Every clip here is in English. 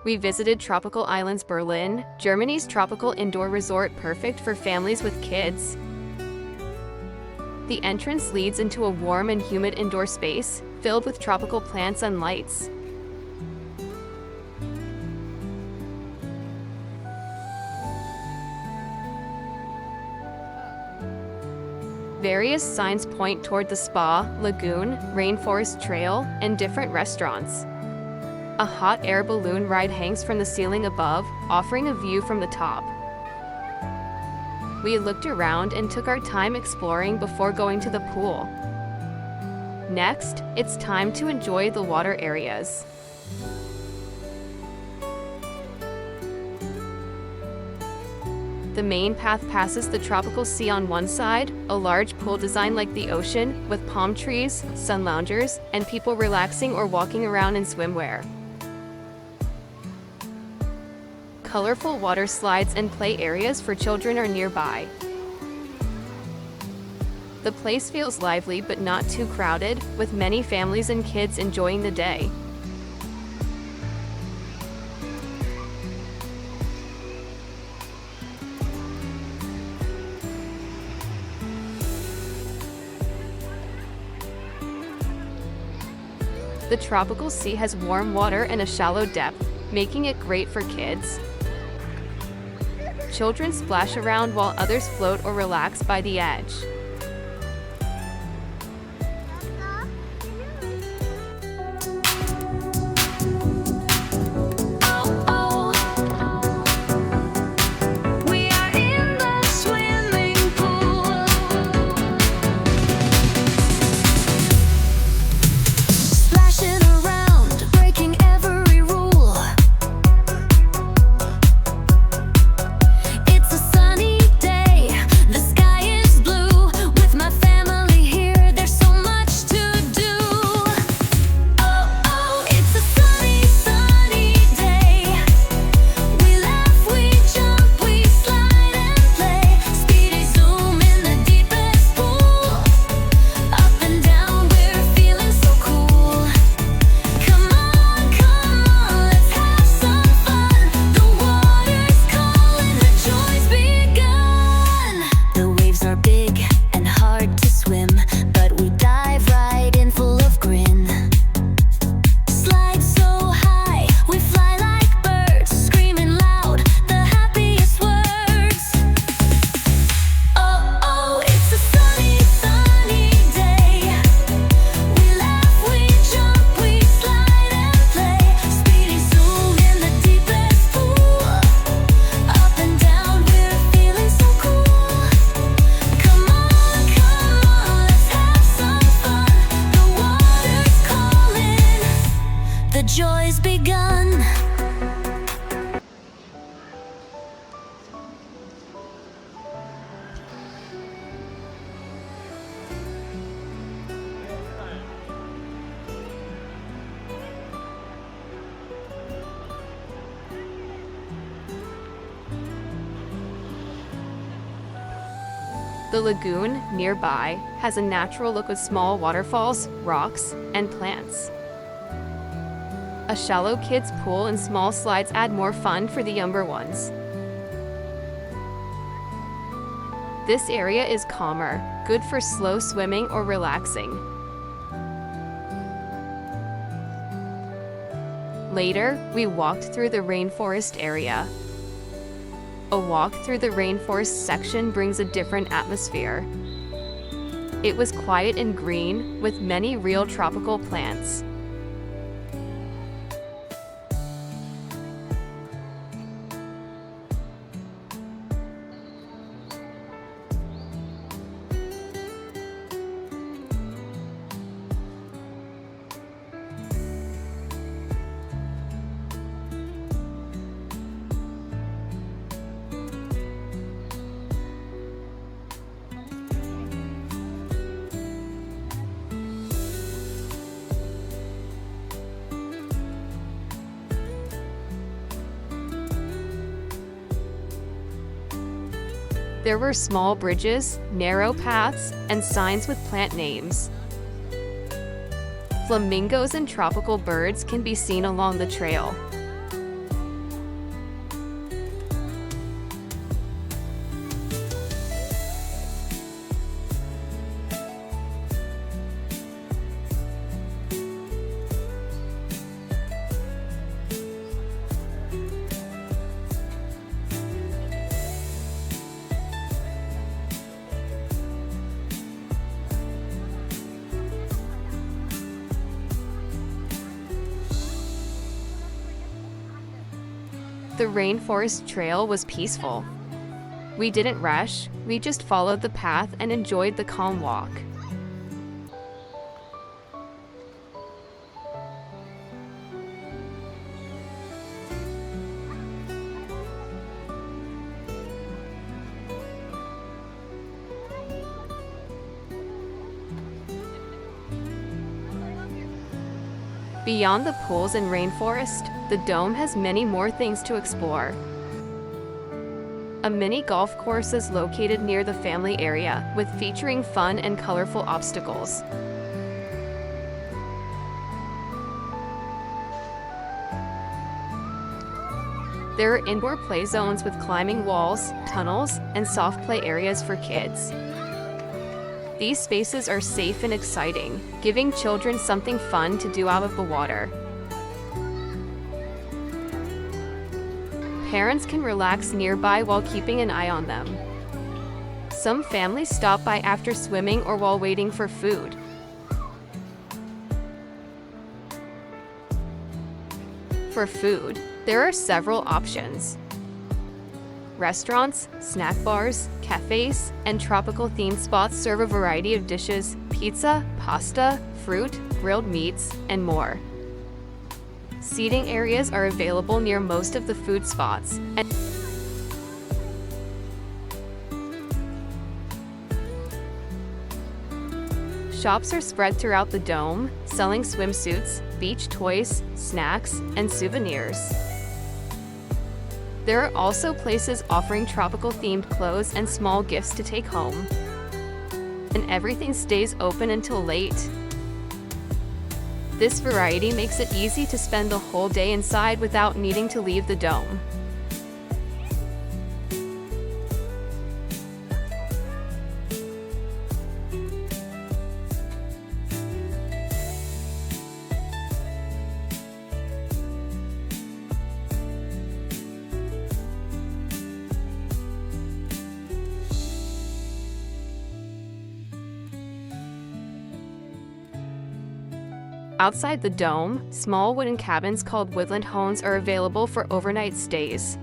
We visited tropical islands Berlin, Germany's tropical indoor resort perfect for families with kids. The entrance leads into a warm and humid indoor space, filled with tropical plants and lights. Various signs point toward the spa, lagoon, rainforest trail, and different restaurants. A hot air balloon ride hangs from the ceiling above, offering a view from the top. We looked around and took our time exploring before going to the pool. Next, it's time to enjoy the water areas. The main path passes the tropical sea on one side, a large pool designed like the ocean, with palm trees, sun loungers, and people relaxing or walking around in swimwear. Colorful water slides and play areas for children are nearby. The place feels lively but not too crowded, with many families and kids enjoying the day. The tropical sea has warm water and a shallow depth, making it great for kids. Children splash around while others float or relax by the edge. Joy's begun. The lagoon, nearby, has a natural look with small waterfalls, rocks, and plants. A shallow kids' pool and small slides add more fun for the younger ones. This area is calmer, good for slow swimming or relaxing. Later, we walked through the rainforest area. A walk through the rainforest section brings a different atmosphere. It was quiet and green, with many real tropical plants. There were small bridges, narrow paths, and signs with plant names. Flamingos and tropical birds can be seen along the trail. The rainforest trail was peaceful. We didn't rush, we just followed the path and enjoyed the calm walk. Beyond the pools and rainforest, the dome has many more things to explore. A mini golf course is located near the family area, with featuring fun and colorful obstacles. There are indoor play zones with climbing walls, tunnels, and soft play areas for kids. These spaces are safe and exciting, giving children something fun to do out of the water. Parents can relax nearby while keeping an eye on them. Some families stop by after swimming or while waiting for food. For food, there are several options. Restaurants, snack bars, cafes, and tropical themed spots serve a variety of dishes: pizza, pasta, fruit, grilled meats, and more. Seating areas are available near most of the food spots, and shops are spread throughout the dome, selling swimsuits, beach toys, snacks, and souvenirs. There are also places offering tropical-themed clothes and small gifts to take home. And everything stays open until late. This variety makes it easy to spend the whole day inside without needing to leave the dome. Outside the dome, small wooden cabins called Woodland homes are available for overnight stays.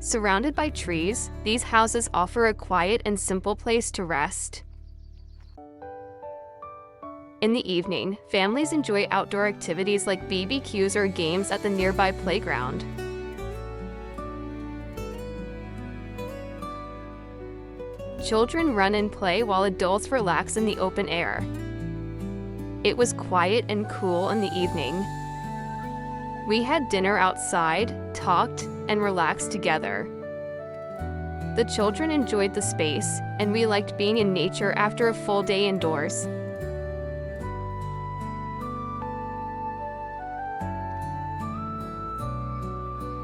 Surrounded by trees, these houses offer a quiet and simple place to rest. In the evening, families enjoy outdoor activities like BBQs or games at the nearby playground. Children run and play while adults relax in the open air. It was quiet and cool in the evening. We had dinner outside, talked, and relaxed together. The children enjoyed the space, and we liked being in nature after a full day indoors.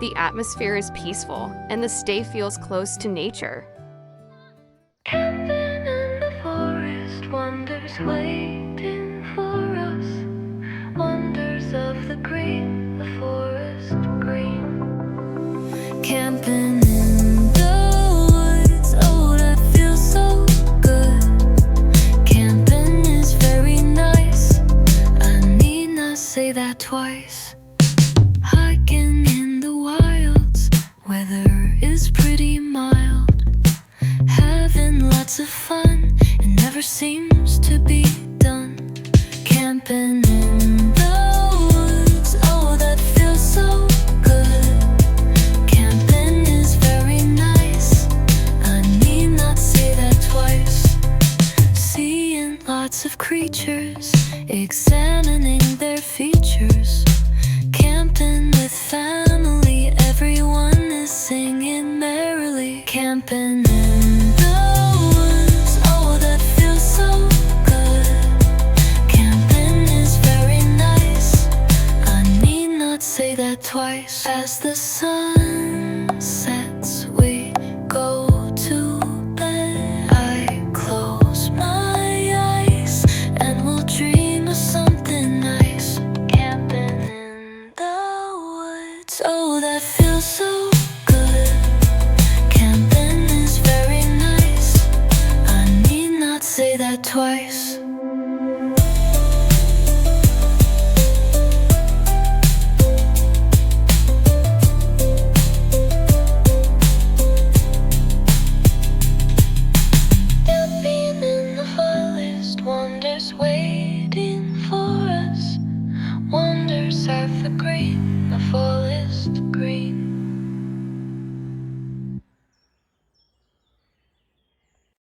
The atmosphere is peaceful, and the stay feels close to nature. Camping in the forest, wonders waiting for us. Wonders of the green, the forest green. Camping in the woods, oh that feels so good. Camping is very nice, I need not say that twice. Hiking in the wilds, weather is pretty mild. Having lots of fun, it never seems to be done. Camping in the woods, oh that feels so good. Camping is very nice, I need not say that twice. Seeing lots of creatures, examining their features. Camping with family, everyone is singing merrily. Camping in say that twice. As the sun sets, we go to bed. I close my eyes and we'll dream of something nice. Camping in the woods, oh that feels so good. Camping is very nice, I need not say that twice. rain, I fall